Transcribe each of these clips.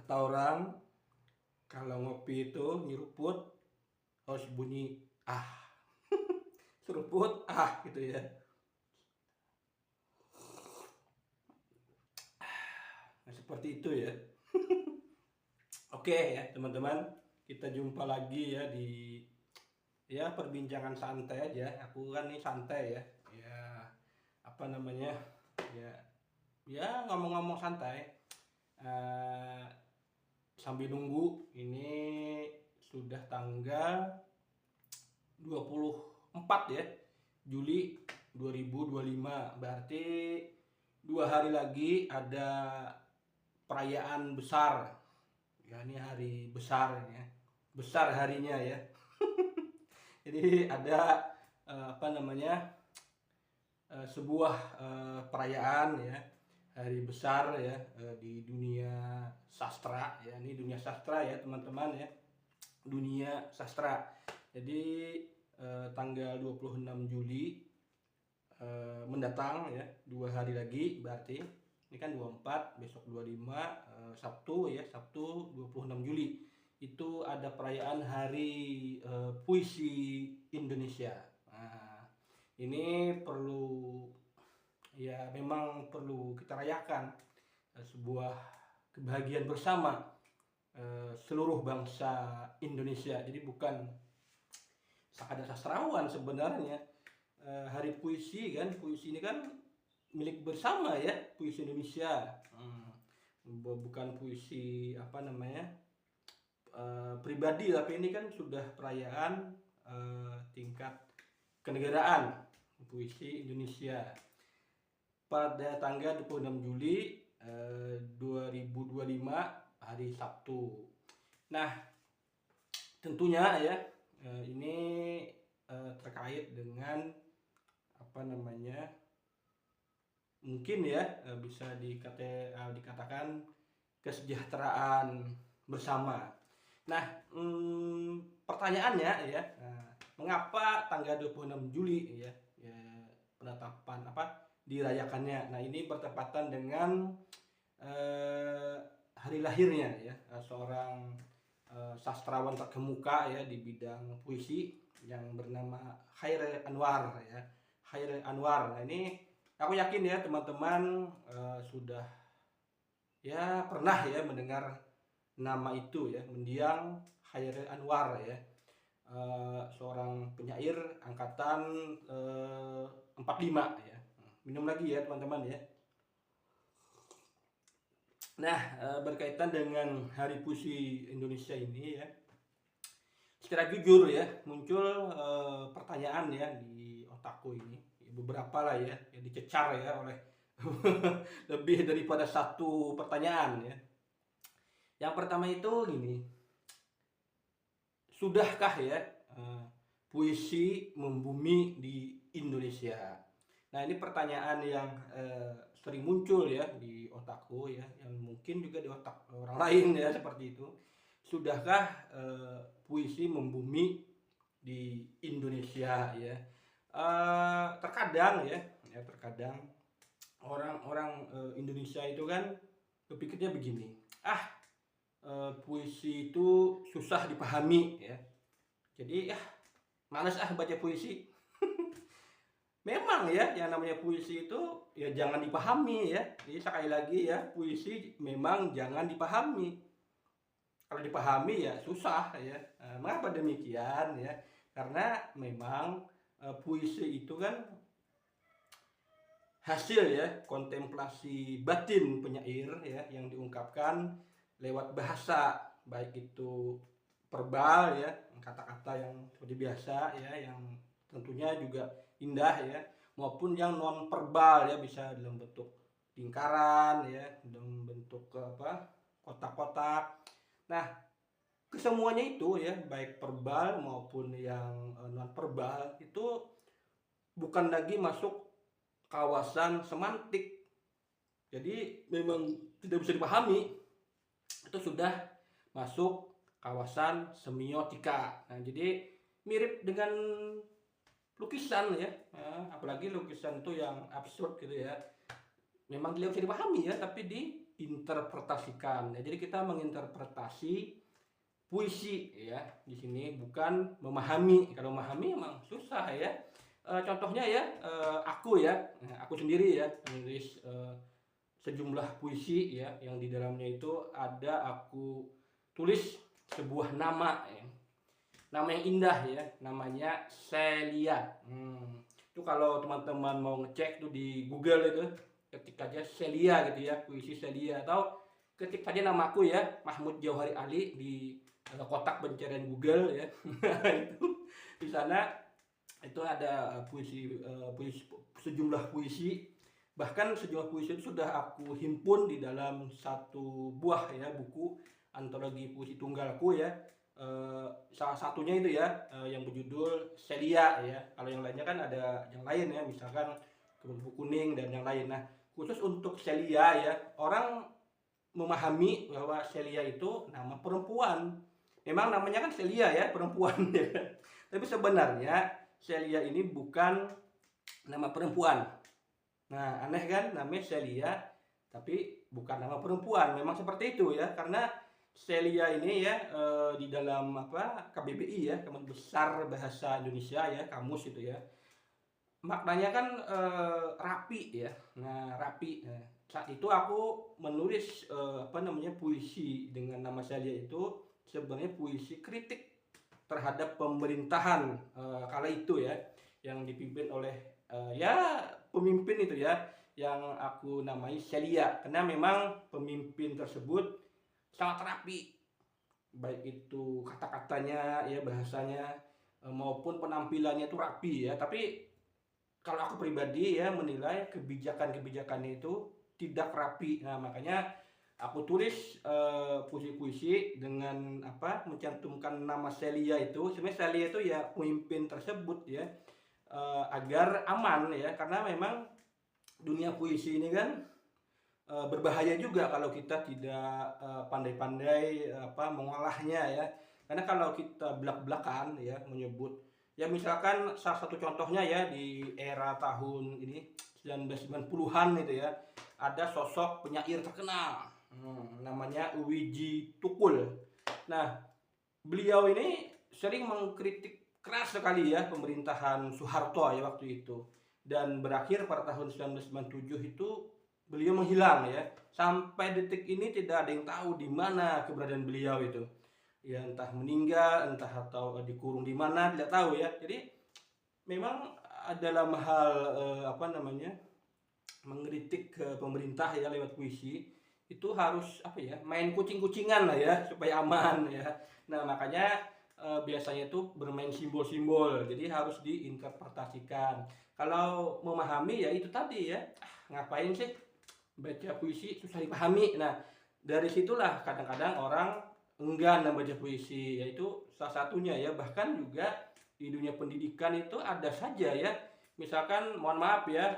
Kata orang kalau ngopi itu nyeruput harus bunyi ah, seruput ah gitu ya. Nah, seperti itu ya. Oke ya teman-teman, kita jumpa lagi ya di perbincangan santai aja. Aku kan nih santai ya. Ya apa namanya? Ya ngomong-ngomong santai. Eh, Sambil nunggu ini sudah tanggal 24 ya Juli 2025, berarti 2 hari lagi ada perayaan besar ya. Ini hari besar ya, besar harinya ya. Jadi ada apa namanya, sebuah perayaan ya, hari besar ya, di dunia sastra ya. Ini dunia sastra ya teman-teman ya, dunia sastra. Jadi tanggal 26 Juli mendatang ya, 2 hari lagi berarti. Ini kan 24, besok 25, Sabtu ya, Sabtu 26 Juli. Itu ada perayaan Hari Puisi Indonesia. Nah, ini perlu ya, memang perlu kita rayakan, sebuah kebahagiaan bersama seluruh bangsa Indonesia. Jadi bukan ada sastrawan sebenarnya. Hari puisi kan, puisi ini kan milik bersama ya, puisi Indonesia. Bukan puisi apa namanya, pribadi, tapi ini kan sudah perayaan tingkat kenegaraan, puisi Indonesia pada tanggal 26 Juli 2025, hari Sabtu. Nah, tentunya ya ini terkait dengan apa namanya, mungkin ya bisa dikatakan kesejahteraan bersama. Nah, pertanyaannya ya, mengapa tanggal 26 Juli ya, penetapan apa dirayakannya. Nah, ini bertepatan dengan hari lahirnya ya seorang sastrawan terkemuka ya di bidang puisi yang bernama Chairil Anwar ya. Chairil Anwar. Nah, ini aku yakin ya teman-teman sudah ya pernah ya mendengar nama itu ya, mendiang Chairil Anwar ya. Seorang penyair angkatan 45 ya. Minum lagi ya teman-teman ya. Nah, berkaitan dengan Hari Puisi Indonesia ini ya, secara jujur ya muncul pertanyaan ya di otakku ini, beberapa lah ya, yang dicecar ya oleh lebih daripada satu pertanyaan ya. Yang pertama itu gini, sudahkah ya puisi membumi di Indonesia? Nah, ini pertanyaan yang sering muncul ya di otakku ya, yang mungkin juga di otak orang lain ya, seperti itu. Sudahkah puisi membumi di Indonesia ya? Terkadang ya, terkadang orang-orang Indonesia itu kan berpikirnya begini, puisi itu susah dipahami ya. Jadi males baca puisi. Memang ya, yang namanya puisi itu ya jangan dipahami ya. Jadi sekali lagi ya, puisi memang jangan dipahami. Kalau dipahami ya susah ya. Mengapa demikian ya? Karena memang puisi itu kan hasil ya kontemplasi batin penyair ya, yang diungkapkan lewat bahasa, baik itu verbal ya, kata-kata yang seperti biasa ya, yang tentunya juga indah ya, maupun yang non verbal ya, bisa dalam bentuk lingkaran ya, dalam bentuk kotak-kotak. Nah, kesemuanya itu ya, baik verbal maupun yang non verbal, itu bukan lagi masuk kawasan semantik. Jadi memang tidak bisa dipahami, itu sudah masuk kawasan semiotika. Nah, jadi mirip dengan lukisan ya, apalagi lukisan itu yang absurd gitu ya. memang tidak bisa dipahami ya, tapi diinterpretasikan. Ya, jadi kita menginterpretasi puisi ya di sini, bukan memahami. Kalau memahami emang susah ya. Contohnya ya, aku sendiri ya menulis sejumlah puisi ya, yang di dalamnya itu ada aku tulis sebuah nama ya. Nama yang indah ya, namanya Celia. Itu kalau teman-teman mau ngecek tuh di Google itu, ketik aja Celia gitu ya, puisi Celia, atau ketik saja namaku ya, Mahmud Jauhari Ali, di kotak pencarian Google ya. Itu di sana itu ada sejumlah puisi, bahkan sejumlah puisi itu sudah aku himpun di dalam satu buah ya buku antologi puisi tunggalku ya. Salah satunya itu ya, yang berjudul Celia ya. Kalau yang lainnya kan ada yang lain ya, misalkan Kerupuk Kuning dan yang lain. Nah, khusus untuk Celia ya, orang memahami bahwa Celia itu nama perempuan. Memang namanya kan Celia ya, perempuan ya. Tapi sebenarnya Celia ini bukan nama perempuan. Nah, aneh kan, namanya Celia tapi bukan nama perempuan. Memang seperti itu ya, karena Celia ini ya, di dalam KBBI ya, Kamus Besar Bahasa Indonesia ya, kamus itu ya. Maknanya kan rapi ya. Nah, rapi. Nah, saat itu aku menulis puisi dengan nama Celia itu sebenarnya puisi kritik terhadap pemerintahan kala itu ya, yang dipimpin oleh ya pemimpin itu ya, yang aku namai Celia, karena memang pemimpin tersebut sangat rapi, baik itu kata-katanya ya, bahasanya maupun penampilannya itu rapi ya. Tapi kalau aku pribadi ya menilai kebijakan-kebijakannya itu tidak rapi. Nah, makanya aku tulis puisi-puisi dengan mencantumkan nama Celia itu. Sebenarnya Celia itu ya pemimpin tersebut ya, agar aman ya, karena memang dunia puisi ini kan berbahaya juga kalau kita tidak pandai-pandai mengolahnya ya. Karena kalau kita belak-belakan ya menyebut ya, misalkan salah satu contohnya ya, di era tahun ini 1990-an itu ya, ada sosok penyair terkenal namanya Wiji Tukul. Nah, beliau ini sering mengkritik keras sekali ya pemerintahan Soeharto ya waktu itu, dan berakhir pada tahun 1997 itu beliau menghilang ya. Sampai detik ini tidak ada yang tahu di mana keberadaan beliau itu. Ya entah meninggal, entah atau dikurung di mana, tidak tahu ya. Jadi memang dalam hal mengkritik ke pemerintah ya lewat puisi itu harus main kucing-kucingan lah ya, supaya aman ya. Nah, makanya biasanya itu bermain simbol-simbol, jadi harus diinterpretasikan. Kalau memahami ya itu tadi ya, ngapain sih baca puisi susah dipahami. Nah, dari situlah kadang-kadang orang enggan membaca puisi, yaitu salah satunya ya. Bahkan juga di dunia pendidikan itu ada saja ya, misalkan mohon maaf ya,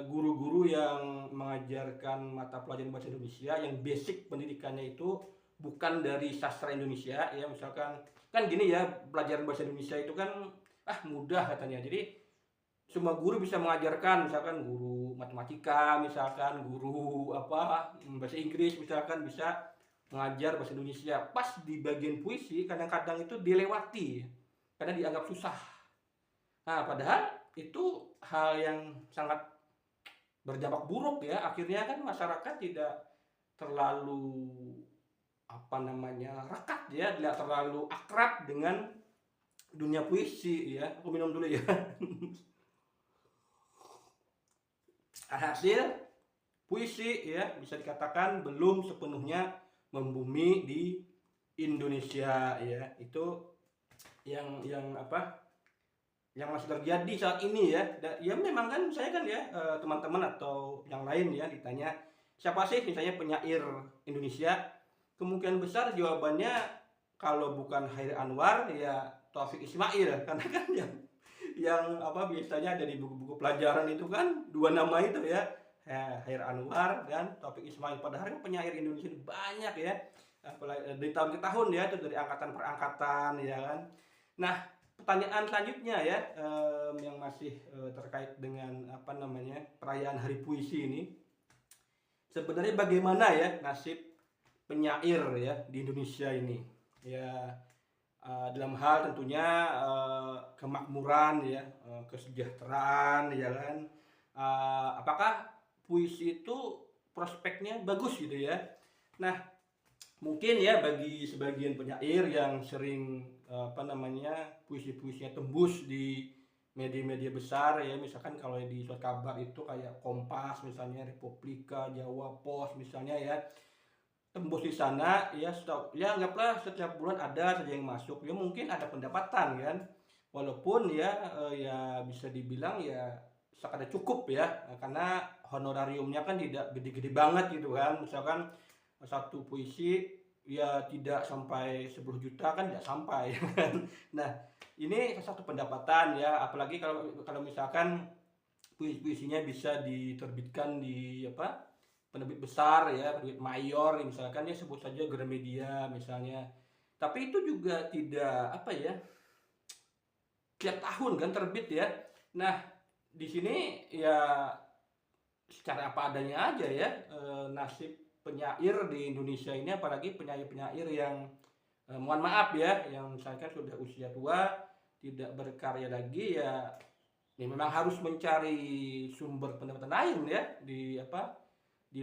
guru-guru yang mengajarkan mata pelajaran bahasa Indonesia yang basic pendidikannya itu bukan dari sastra Indonesia ya. Misalkan kan gini ya, pelajaran bahasa Indonesia itu kan mudah katanya, jadi semua guru bisa mengajarkan, misalkan guru matematika, misalkan guru bahasa Inggris, misalkan bisa mengajar bahasa Indonesia. Pas di bagian puisi kadang-kadang itu dilewati karena dianggap susah. Nah, padahal itu hal yang sangat berdampak buruk ya. Akhirnya kan masyarakat tidak terlalu rekat ya, tidak terlalu akrab dengan dunia puisi ya. Aku minum dulu ya. Hasil puisi ya bisa dikatakan belum sepenuhnya membumi di Indonesia ya. Itu yang masih terjadi saat ini ya. Ya memang kan saya kan ya, teman-teman atau yang lain ya ditanya siapa sih misalnya penyair Indonesia, kemungkinan besar jawabannya kalau bukan Hair Anwar ya Taufik Ismail, karena kan yang biasanya ada di buku-buku pelajaran itu kan dua nama itu ya, Hair Anwar dan Taufik Ismail. Padahal kan penyair Indonesia banyak ya, dari tahun ke tahun ya, itu dari angkatan per angkatan ya kan. Nah, pertanyaan selanjutnya ya, yang masih terkait dengan perayaan Hari Puisi ini. sebenarnya bagaimana ya nasib penyair ya di Indonesia ini? Ya, dalam hal tentunya kemakmuran ya, kesejahteraan ya kan. Apakah puisi itu prospeknya bagus gitu ya? Nah, mungkin ya bagi sebagian penyair yang sering puisi-puisinya tembus di media-media besar ya, misalkan kalau di surat kabar itu kayak Kompas misalnya, Republika, Jawa Pos misalnya ya, tembus di sana ya, ya anggaplah setiap bulan ada saja yang masuk ya, mungkin ada pendapatan kan, walaupun ya ya bisa dibilang ya sekadar cukup ya, karena honorariumnya kan tidak gede-gede banget gitu kan, misalkan satu puisi ya tidak sampai 10 juta kan, tidak sampai kan. Nah, ini satu pendapatan ya, apalagi kalau kalau misalkan puisinya bisa diterbitkan di penerbit besar ya, penerbit mayor misalkan ya, sebut saja Gramedia misalnya. Tapi itu juga tidak tiap tahun kan terbit ya. Nah, di sini ya secara apa adanya aja ya, nasib penyair di Indonesia ini, apalagi penyair-penyair yang mohon maaf ya, yang misalkan sudah usia tua, tidak berkarya lagi ya, ini memang harus mencari sumber pendapatan lain ya di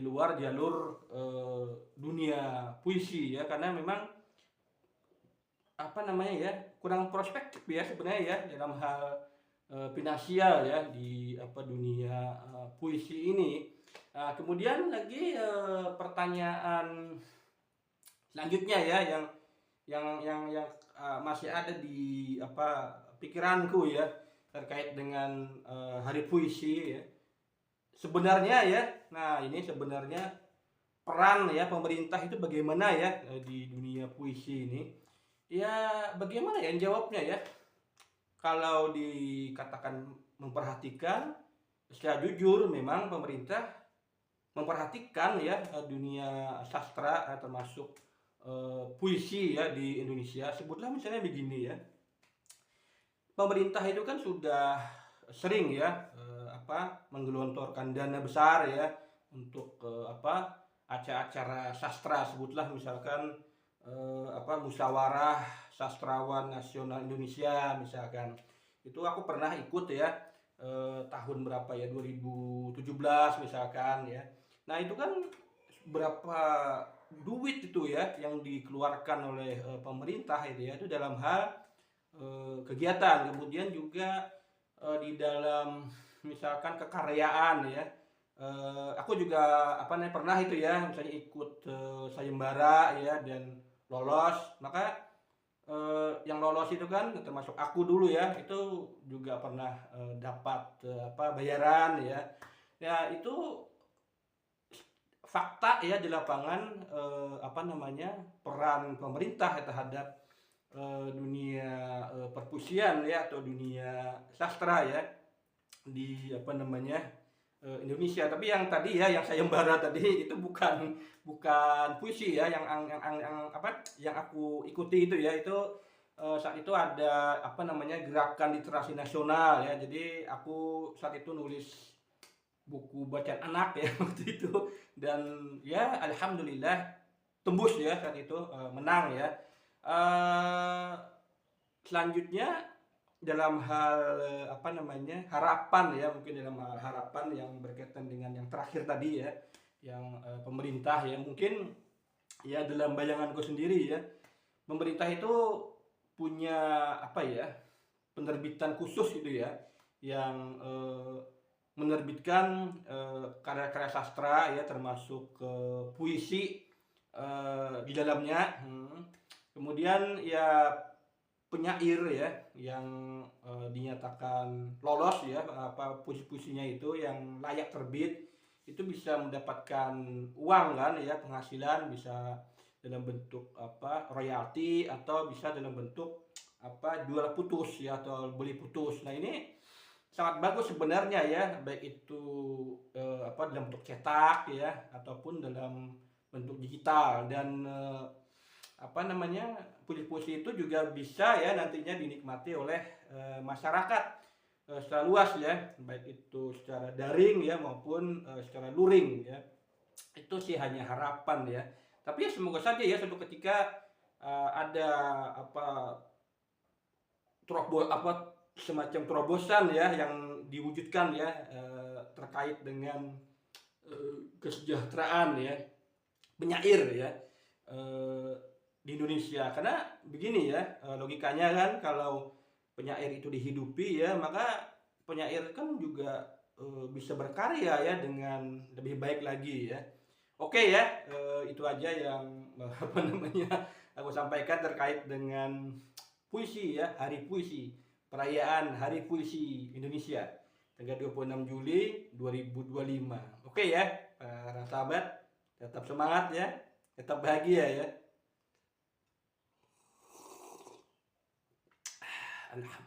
luar jalur dunia puisi ya, karena memang kurang prospektif ya sebenarnya ya dalam hal finansial ya di dunia puisi ini. Nah, kemudian lagi pertanyaan selanjutnya ya yang masih ada di pikiranku ya, terkait dengan hari puisi ya. Sebenarnya ya, nah ini sebenarnya peran ya pemerintah itu bagaimana ya di dunia puisi ini? Ya bagaimana ya jawabnya ya? Kalau dikatakan memperhatikan, secara jujur memang pemerintah memperhatikan ya dunia sastra termasuk puisi ya di Indonesia. Sebutlah misalnya begini ya, pemerintah itu kan sudah sering ya menggelontorkan dana besar ya untuk acara-acara sastra, sebutlah misalkan musyawarah sastrawan nasional Indonesia misalkan. Itu aku pernah ikut ya tahun berapa ya, 2017 misalkan ya. Nah, itu kan berapa duit itu ya yang dikeluarkan oleh pemerintah itu ya, itu dalam hal kegiatan, kemudian juga di dalam misalkan kekaryaan ya. Aku juga pernah itu ya, misalnya ikut sayembara ya dan lolos, maka yang lolos itu kan termasuk aku dulu ya, itu juga pernah dapat bayaran ya. Ya itu fakta ya di lapangan, peran pemerintah terhadap dunia perpusian ya atau dunia sastra ya di Indonesia. Tapi yang tadi ya, yang sayembara tadi itu bukan puisi ya, yang aku ikuti itu ya, itu saat itu ada gerakan literasi nasional ya. Jadi aku saat itu nulis buku bacaan anak ya waktu itu, dan ya alhamdulillah tembus ya saat itu, menang ya. Selanjutnya dalam hal harapan ya, mungkin dalam hal harapan yang berkaitan dengan yang terakhir tadi ya, yang pemerintah ya, mungkin ya dalam bayanganku sendiri ya, pemerintah itu punya penerbitan khusus itu ya, yang menerbitkan karya-karya sastra ya, termasuk puisi di dalamnya. Kemudian ya penyair ya yang dinyatakan lolos ya, puisi-puisinya itu yang layak terbit, itu bisa mendapatkan uang kan ya, penghasilan, bisa dalam bentuk royalti, atau bisa dalam bentuk jual putus ya, atau beli putus. Nah, ini sangat bagus sebenarnya ya, baik itu dalam bentuk cetak ya ataupun dalam bentuk digital. Dan puisi-puisi itu juga bisa ya nantinya dinikmati oleh masyarakat secara luas ya, baik itu secara daring ya maupun secara luring ya. Itu sih hanya harapan ya. Tapi ya semoga saja ya suatu ketika ada apa semacam terobosan ya yang diwujudkan ya terkait dengan kesejahteraan ya penyair ya eh, di Indonesia. Karena begini ya, logikanya kan kalau penyair itu dihidupi ya, maka penyair kan juga bisa berkarya ya dengan lebih baik lagi ya. Oke ya, itu aja yang apa namanya aku sampaikan terkait dengan puisi ya, Hari Puisi, perayaan Hari Puisi Indonesia tanggal 26 Juli 2025. Oke ya, para sahabat, tetap semangat ya, tetap bahagia ya. Alhamdulillah.